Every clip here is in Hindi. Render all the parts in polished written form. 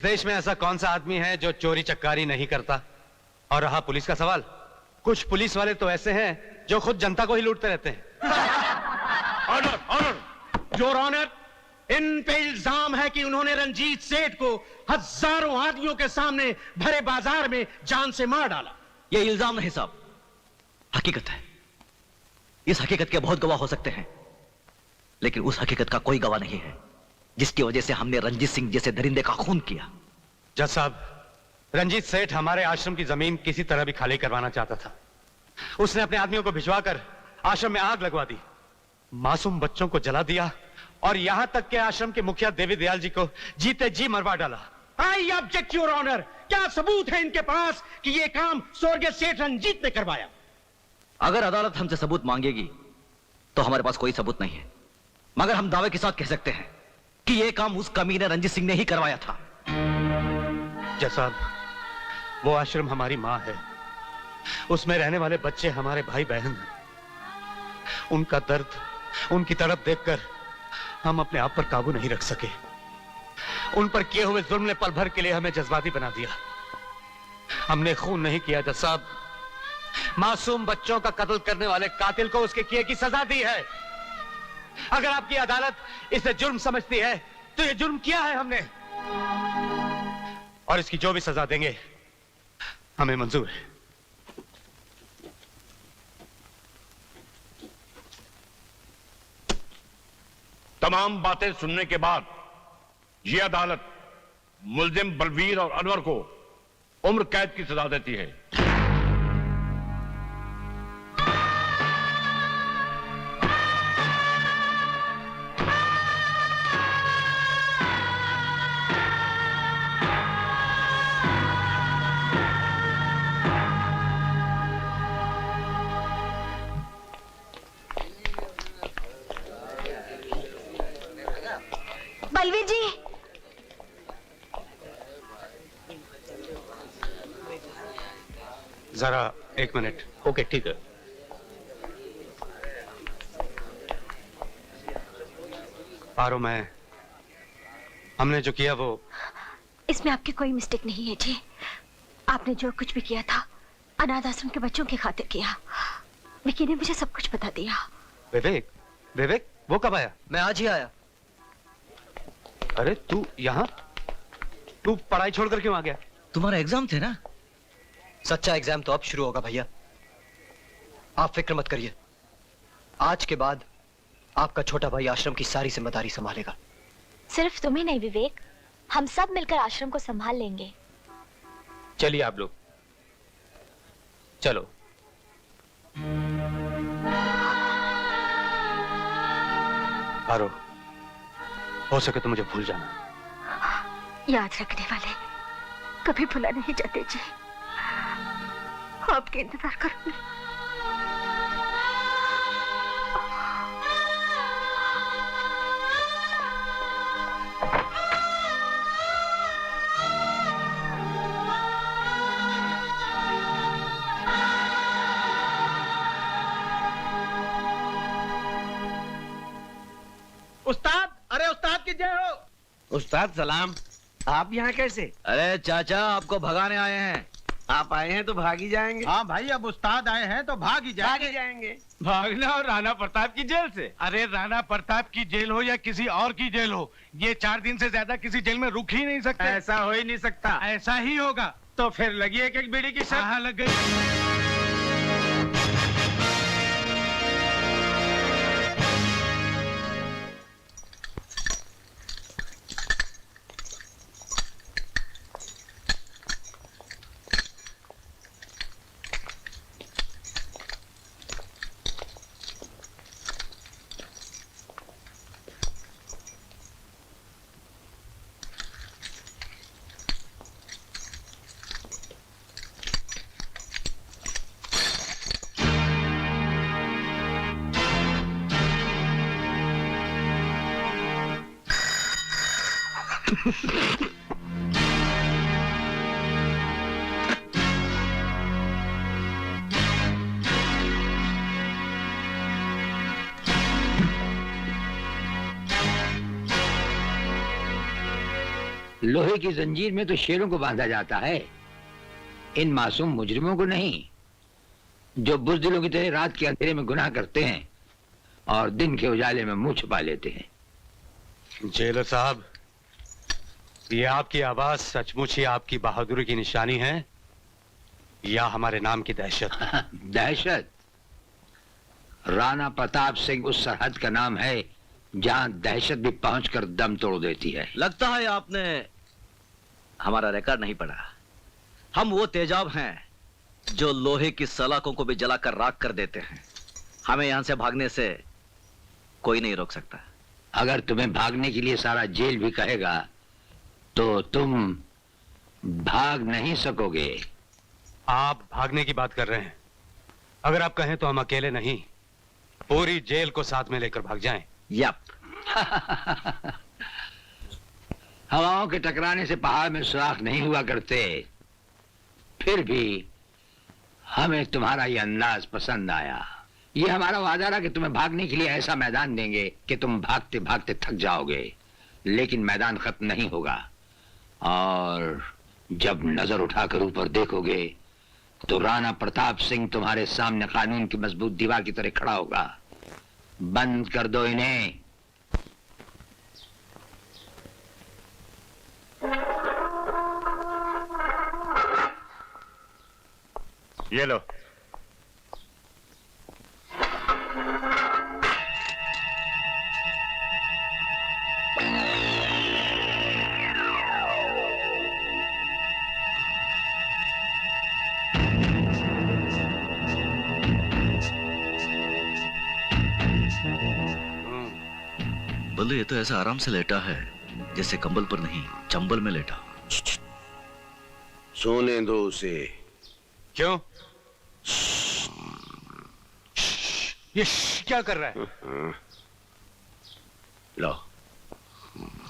देश में ऐसा कौन सा आदमी है जो चोरी चक्कारी नहीं करता? और रहा पुलिस का सवाल, कुछ पुलिस वाले तो ऐसे हैं जो खुद जनता को ही लूटते रहते हैं। ऑर्डर, ऑर्डर, योर ऑनर, इन पे इल्जाम है कि उन्होंने रंजीत सेठ को हजारों आदमियों के सामने भरे बाजार में जान से मार डाला। यह इल्जाम नहीं साहब, हकीकत है। इस हकीकत के बहुत गवाह हो सकते हैं, लेकिन उस हकीकत का कोई गवाह नहीं है जिसकी वजह से हमने रंजीत सिंह जैसे दरिंदे का खून किया। जज साहब, रंजीत सेठ हमारे आश्रम की जमीन किसी तरह भी खाली करवाना चाहता था। उसने अपने आदमियों को भिजवाकर आश्रम में आग लगवा दी, मासूम बच्चों को जला दिया और यहां तक के आश्रम के मुखिया देवी दयाल जी को जीते जी मरवा डाला। आई ऑब्जेक्ट योर ऑनर, क्या सबूत है इनके पास कि यह काम स्वर्गीय सेठ रंजीत ने करवाया? अगर अदालत हमसे सबूत मांगेगी तो हमारे पास कोई सबूत नहीं है, मगर हम दावे के साथ कह सकते हैं कि यह काम उस कमीने रंजीत सिंह ने ही करवाया था। जज साहब, वो आश्रम हमारी मां है, उसमें रहने वाले बच्चे हमारे भाई बहन हैं। उनका दर्द, उनकी तड़प देखकर हम अपने आप पर काबू नहीं रख सके। उन पर किए हुए जुल्म ने पल भर के लिए हमें जज्बाती बना दिया। हमने खून नहीं किया जज साहब, मासूम बच्चों का कत्ल करने वाले कातिल को उसके किए की सजा दी है। अगर आपकी अदालत इसे जुर्म समझती है तो यह जुर्म किया है हमने, और इसकी जो भी सजा देंगे हमें मंजूर है। तमाम बातें सुनने के बाद यह अदालत मुल्जिम बलवीर और अनवर को उम्र कैद की सजा देती है। बलवीर जी, जरा एक मिनट। ओके, ठीक है। पारो, हमने जो किया वो इसमें आपकी कोई मिस्टेक नहीं है जी। आपने जो कुछ भी किया था अनाथ आश्रम के बच्चों की खातिर किया। विकी ने मुझे सब कुछ बता दिया। विवेक, विवेक वो कब आया? मैं आज ही आया। अरे तू यहाँ, तू पढ़ाई छोड़कर क्यों आ गया? तुम्हारा एग्जाम थे ना? सच्चा एग्जाम तो अब शुरू होगा भैया, आप फिक्र मत करिए। आज के बाद आपका छोटा भाई आश्रम की सारी जिम्मेदारी संभालेगा। सिर्फ तुम्हें नहीं विवेक, हम सब मिलकर आश्रम को संभाल लेंगे। चलिए आप लोग चलो। पारो, हो सके तो मुझे भूल जाना। याद रखने वाले कभी भुला नहीं जाते जी। आपके इंतजार करूंगी। उस्ताद, अरे उस्ताद की जय हो। उस्ताद सलाम, आप यहाँ कैसे? अरे चाचा, आपको भगाने आए हैं। आप आए हैं तो भाग ही जाएंगे। हाँ भाई, अब उस्ताद आए हैं तो भाग ही जाएंगे। भागना और राणा प्रताप की जेल से? अरे राणा प्रताप की जेल हो या किसी और की जेल हो, ये 4 दिन से ज्यादा किसी जेल में रुक ही नहीं सकते। ऐसा हो ही नहीं सकता। ऐसा ही होगा। तो फिर लगी एक बीड़ी की शर्त। हाँ, लग गई। लोहे की जंजीर में तो शेरों को बांधा जाता है, इन मासूम मुजरिमों को नहीं, जो बुज़दिलों की तरह रात के अंधेरे में गुनाह करते हैं और दिन के उजाले में मुंह छुपा लेते हैं। जेलर साहब, ये आपकी आवाज सचमुच ही आपकी बहादुरी की निशानी है या हमारे नाम की दहशत? दहशत? राणा प्रताप सिंह उस सरहद का नाम है जहां दहशत भी पहुंचकर दम तोड़ देती है। लगता है आपने हमारा रिकॉर्ड नहीं पढ़ा। हम वो तेजाब हैं जो लोहे की सलाखों को भी जलाकर राख कर देते हैं। हमें यहां से भागने से कोई नहीं रोक सकता। अगर तुम्हें भागने के लिए सारा जेल भी कहेगा तो तुम भाग नहीं सकोगे। आप भागने की बात कर रहे हैं? अगर आप कहें तो हम अकेले नहीं, पूरी जेल को साथ में लेकर भाग जाएं। यप। हवाओं के टकराने से पहाड़ में सुराख नहीं हुआ करते, फिर भी हमें तुम्हारा ये अंदाज पसंद आया। ये हमारा वादा रहा कि तुम्हें भागने के लिए ऐसा मैदान देंगे कि तुम भागते भागते थक जाओगे, लेकिन मैदान खत्म नहीं होगा। और जब नजर उठाकर ऊपर देखोगे तो राणा प्रताप सिंह तुम्हारे सामने कानून की मजबूत दीवार की तरह खड़ा होगा। बंद कर दो इन्हें। ये लो। बल्लू, ये तो ऐसा आराम से लेटा है जैसे कंबल पर नहीं, चंबल में लेटा। सोने दो उसे। क्यों? ये क्या कर रहा है? लो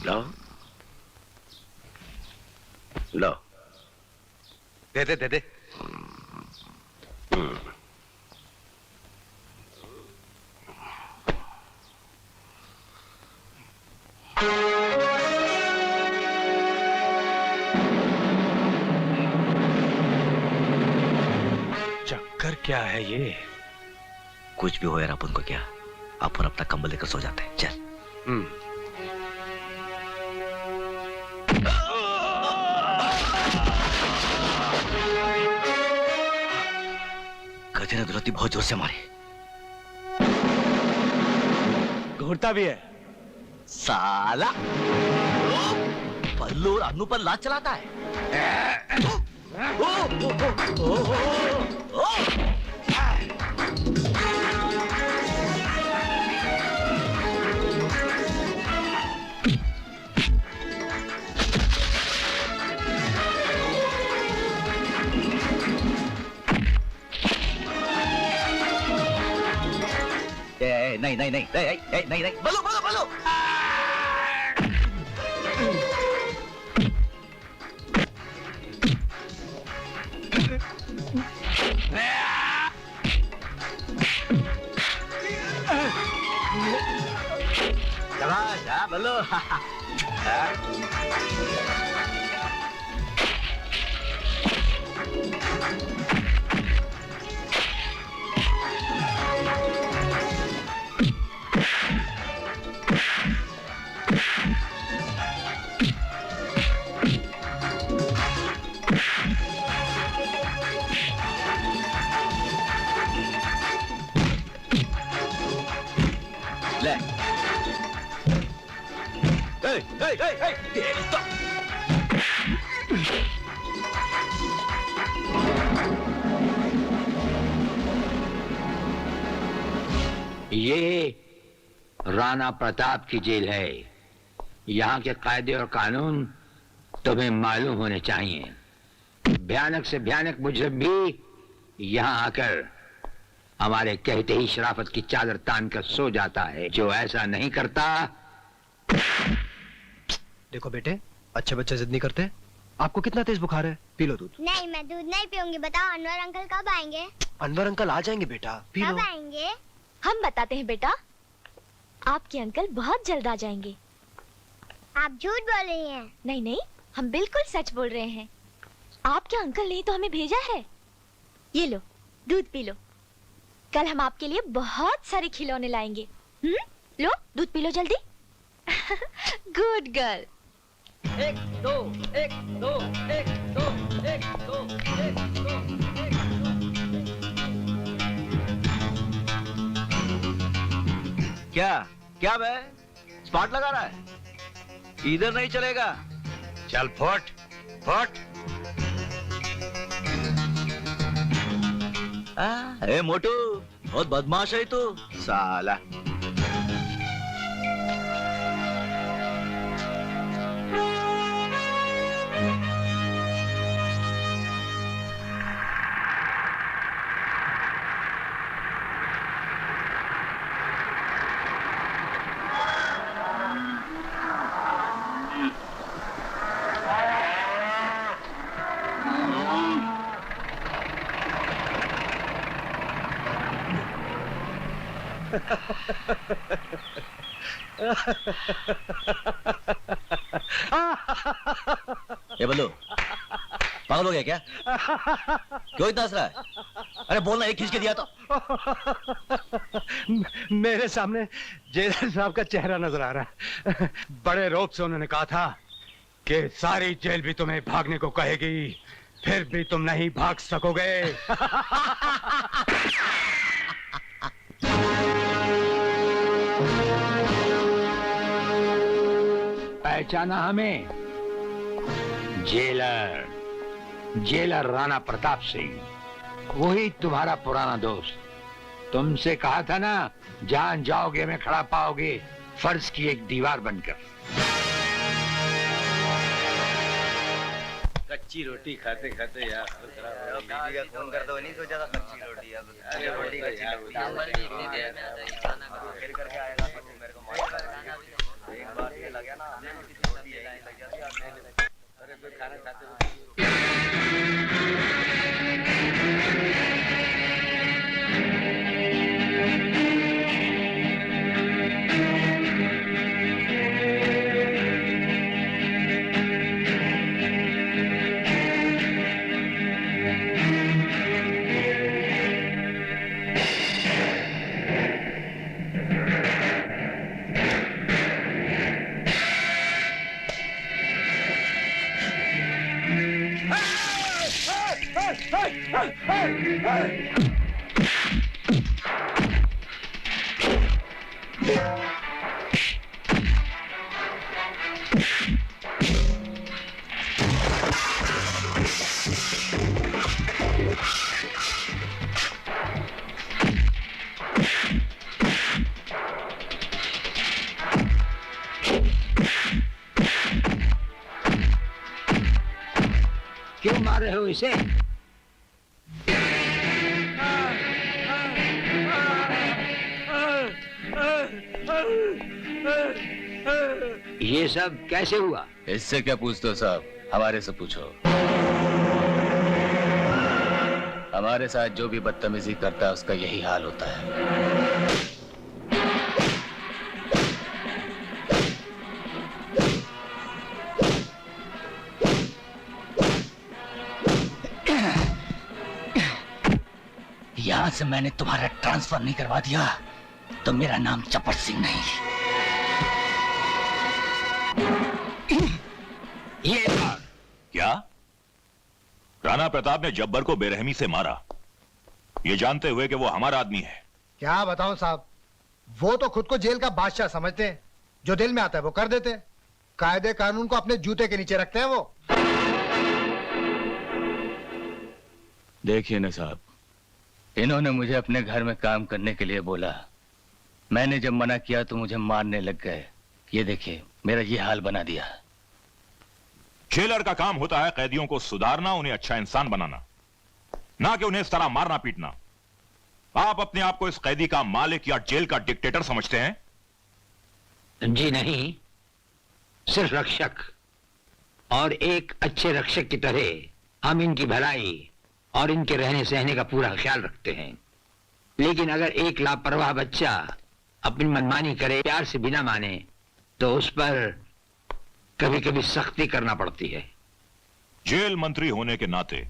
लो लो। दे दे दे दे। चक्कर क्या है ये? कुछ भी हो यार, अपन को क्या, अपन अपना कंबल लेकर सो जाते हैं। चल। गधे ने दुलती बहुत जोर से मारी। घूरता भी है साला। पल्लू और अन्नू पर लात चलाता है। नहीं नहीं नहीं नहीं नहीं नहीं, बल्लू बल्लू बल्लू। शाबाश, हाँ बल्लू। ले। तेरी तो। ये राणा प्रताप की जेल है। यहाँ के कायदे और कानून तुम्हें मालूम होने चाहिए। भयानक से भयानक मुजरिम भी यहाँ आकर हमारे कहते ही शराफत की चादर तान कर सो जाता है। जो ऐसा नहीं करता। देखो बेटे, अच्छे बच्चे जिद नहीं करते। आपको कितना तेज बुखार है? पी लो दूध। नहीं, मैं दूध नहीं पीऊंगी। बताओ अनवर अंकल कब आएंगे? अनवर अंकल आ जाएंगे बेटा, पी लो। कब आएंगे? हम बताते हैं बेटा, आपके अंकल बहुत जल्द आ जाएंगे। आप झूठ बोल रही हैं। नहीं नहीं, हम बिल्कुल सच बोल रहे हैं। आपके अंकल ने तो हमें भेजा है। ये लो, दूध पी लो। कल हम आपके लिए बहुत सारे खिलौने लाएंगे। लो, दूध पी लो जल्दी। Good girl. 1 2 1 2 1 2 1 2 1 2 क्या क्या बे, स्पॉट लगा रहा है? इधर नहीं चलेगा। चल फुट फुट। ए मोटू, बहुत बदमाश है तू। साला ये बल्लू, पागल हो गया क्या? क्यों इतना हंस रहा है? अरे बोलना, एक खींच के दिया तो। मेरे सामने जेलर साहब का चेहरा नजर आ रहा है। बड़े रोब से उन्होंने कहा था कि सारी जेल भी तुम्हें भागने को कहेगी, फिर भी तुम नहीं भाग सकोगे। पहचाना हमें? जेलर राणा प्रताप सिंह, वही तुम्हारा पुराना दोस्त। तुमसे कहा था ना, जान जाओगे में खड़ा पाओगे फर्ज की एक दीवार बनकर। कच्ची रोटी खाते खाते यार बीवी का फोन कर दो, नहीं सोचा था कच्ची रोटी यार। अरे रोटी कच्ची फिर करके आएगा तो मेरे को एक बार ये लगा ना, रोटी लग जाती है। अरे फिर खाना खाते क्यों मार रहे हो इसे? ये सब कैसे हुआ? इससे क्या पूछते हो साहब, हमारे से पूछो। हमारे साथ जो भी बदतमीजी करता है उसका यही हाल होता है। यहां से मैंने तुम्हारा ट्रांसफर नहीं करवा दिया तो मेरा नाम चपट सिंह नहीं। ये क्या? राणा प्रताप ने जब्बर को बेरहमी से मारा, ये जानते हुए कि वो हमारा आदमी है। क्या बताऊं साहब, वो तो खुद को जेल का बादशाह समझते हैं। जो दिल में आता है वो कर देते हैं। कायदे कानून को अपने जूते के नीचे रखते हैं वो। देखिए ना साहब, इन्होंने मुझे अपने घर में काम करने के लिए बोला। मैंने जब मना किया तो मुझे मारने लग गए। ये देखिए, मेरा ये हाल बना दिया। जेलर का काम होता है कैदियों को सुधारना, उन्हें अच्छा इंसान बनाना, ना कि उन्हें इस तरह मारना पीटना। आप अपने आप को इस कैदी का मालिक या जेल का डिक्टेटर समझते हैं? जी नहीं, सिर्फ रक्षक। और एक अच्छे रक्षक की तरह हम इनकी भलाई और इनके रहने सहने का पूरा ख्याल रखते हैं। लेकिन अगर एक लापरवाह बच्चा अपनी मनमानी करे, प्यार से बिना माने, तो उस पर कभी कभी सख्ती करना पड़ती है। जेल मंत्री होने के नाते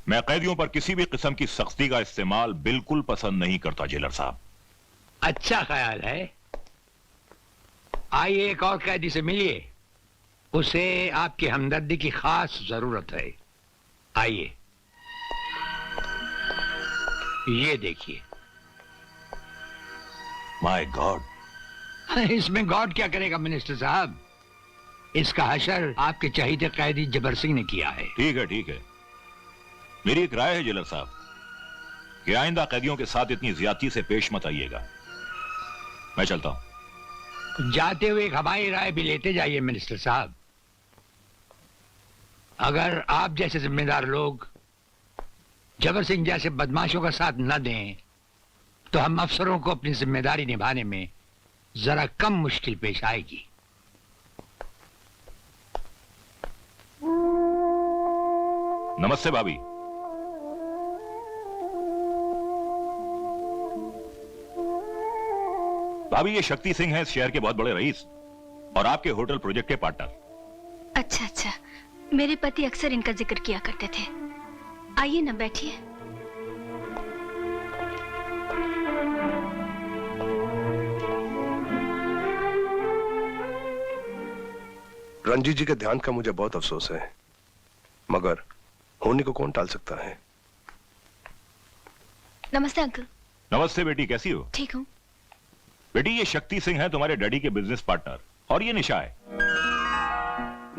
मैं कैदियों पर किसी भी किस्म की सख्ती का इस्तेमाल बिल्कुल पसंद नहीं करता जेलर साहब। अच्छा ख्याल है। आइए एक और कैदी से मिलिए, उसे आपकी हमदर्दी की खास जरूरत है। आइए, ये देखिए। माय गॉड, इसमें गॉड क्या करेगा मिनिस्टर साहब? इसका हशर आपके चहीते कैदी जबर सिंह ने किया है। ठीक है ठीक है, मेरी एक राय है जेलर साहब कि आइंदा कैदियों के साथ इतनी ज्यादती से पेश मत आइएगा। मैं चलता हूं। जाते हुए एक हमारी राय भी लेते जाइए मिनिस्टर साहब। अगर आप जैसे जिम्मेदार लोग जबर सिंह जैसे बदमाशों का साथ न दें तो हम अफसरों को अपनी जिम्मेदारी निभाने में जरा कम मुश्किल पेश आएगी। नमस्ते भाभी। भाभी, ये शक्ति सिंह है इस शहर के बहुत बड़े रईस और आपके होटल प्रोजेक्ट के पार्टनर। अच्छा अच्छा, मेरे पति अक्सर इनका जिक्र किया करते थे। आइए ना, बैठिए। रंजीत जी के ध्यान का मुझे बहुत अफसोस है, मगर होने को कौन टाल सकता है। नमस्ते अंकल। नमस्ते बेटी, कैसी हो? ठीक हूँ। बेटी, ये शक्ति सिंह है तुम्हारे डैडी के बिजनेस पार्टनर, और ये निशा है।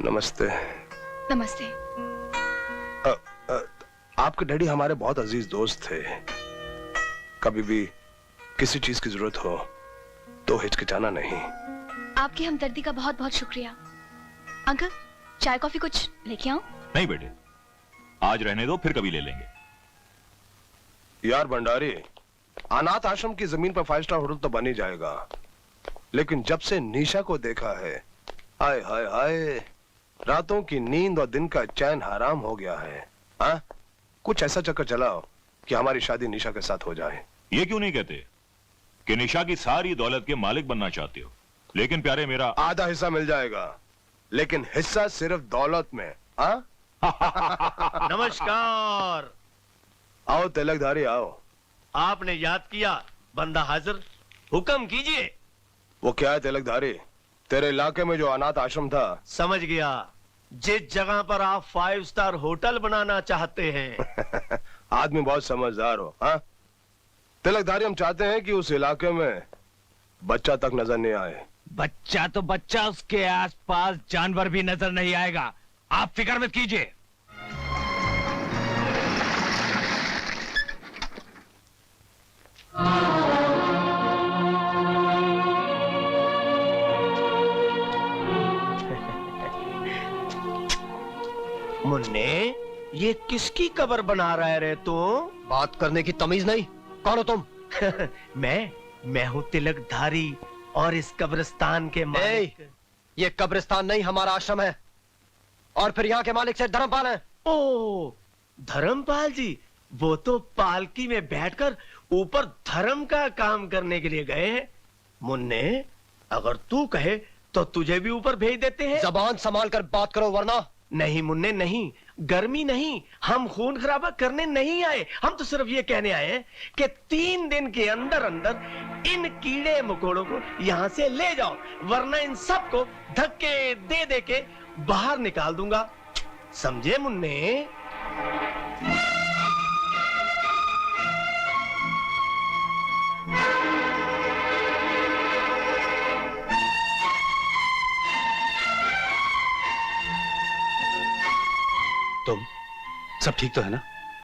नमस्ते। नमस्ते। आपके डैडी हमारे बहुत अजीज दोस्त थे। कभी भी किसी चीज की जरूरत हो तो हिचकिचाना नहीं। आपकी हमदर्दी का बहुत बहुत शुक्रिया। अंकल, चाय कॉफी कुछ लेके आऊं? नहीं बेटे, आज रहने दो, फिर कभी ले लेंगे। यार भंडारी, अनाथ आश्रम की जमीन पर 5 स्टार होटल तो बन ही जाएगा, लेकिन जब से निशा को देखा है, हाय हाय हाय, रातों की नींद और दिन का चैन हराम हो गया है। हाँ, कुछ ऐसा चक्कर चलाओ कि हमारी शादी निशा के साथ हो जाए। ये क्यों नहीं कहते कि निशा की सारी दौलत के मालिक बनना चाहते हो, लेकिन प्यारे मेरा आधा हिस्सा मिल जाएगा, लेकिन हिस्सा सिर्फ दौलत में। हाँ? नमस्कार। आओ तिलकधारी आओ। आपने याद किया, बंदा हाजिर, हुक्म कीजिए। वो क्या है तिलकधारी, तेरे इलाके में जो अनाथ आश्रम था? समझ गया, जिस जगह पर आप 5 स्टार होटल बनाना चाहते हैं। आदमी बहुत समझदार हो। हाँ तिलकधारी, हम चाहते हैं कि उस इलाके में बच्चा तक नजर नहीं आए। बच्चा तो बच्चा, उसके आसपास जानवर भी नजर नहीं आएगा, आप फिक्र मत कीजिए। मुन्ने, ये किसकी कब्र बना रहा है रे तू? बात करने की तमीज नहीं, कौन हो तुम? मैं हूँ तिलकधारी और इस कब्रिस्तान के मालिक। ये कब्रिस्तान नहीं, हमारा आश्रम है, और फिर यहाँ के मालिक से धर्मपाल हैं। ओ, धर्मपाल जी, वो तो पालकी में बैठकर ऊपर धर्म का काम करने के लिए गए हैं। मुन्ने, अगर तू कहे तो तुझे भी ऊपर भेज देते हैं। जबान संभाल कर बात करो वरना। नहीं मुन्ने नहीं, गर्मी नहीं, हम खून खराबा करने नहीं आए। हम तो सिर्फ ये कहने आए हैं कि 3 दिन के अंदर अंदर इन कीड़े मकोड़ों को यहाँ से ले जाओ, वरना इन सबको धक्के दे दे के बाहर निकाल दूंगा। समझे मुन्ने? तुम सब ठीक तो है ना?